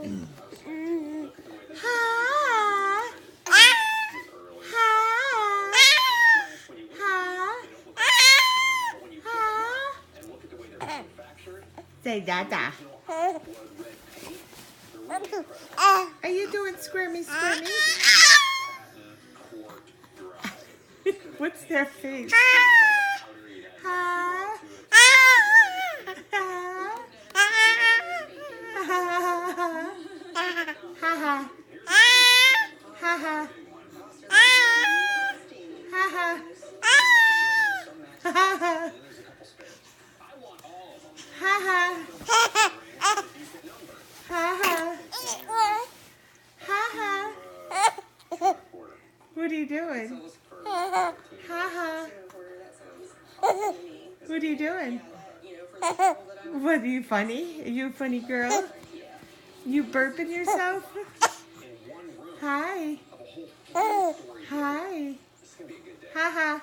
Ha. Ha. Ha. Ha. Say dada. Are you doing squirmy squirmy? What's their face? Ha. Ha. Ha ha. Ha ha. Ha ha. Ha ha. Ha ha. Ha ha. Ha ha. What are you doing? Ha ha. What are you doing? What, are you funny? Are you a funny girl? You burping yourself? Hi. Hi. Ha ha.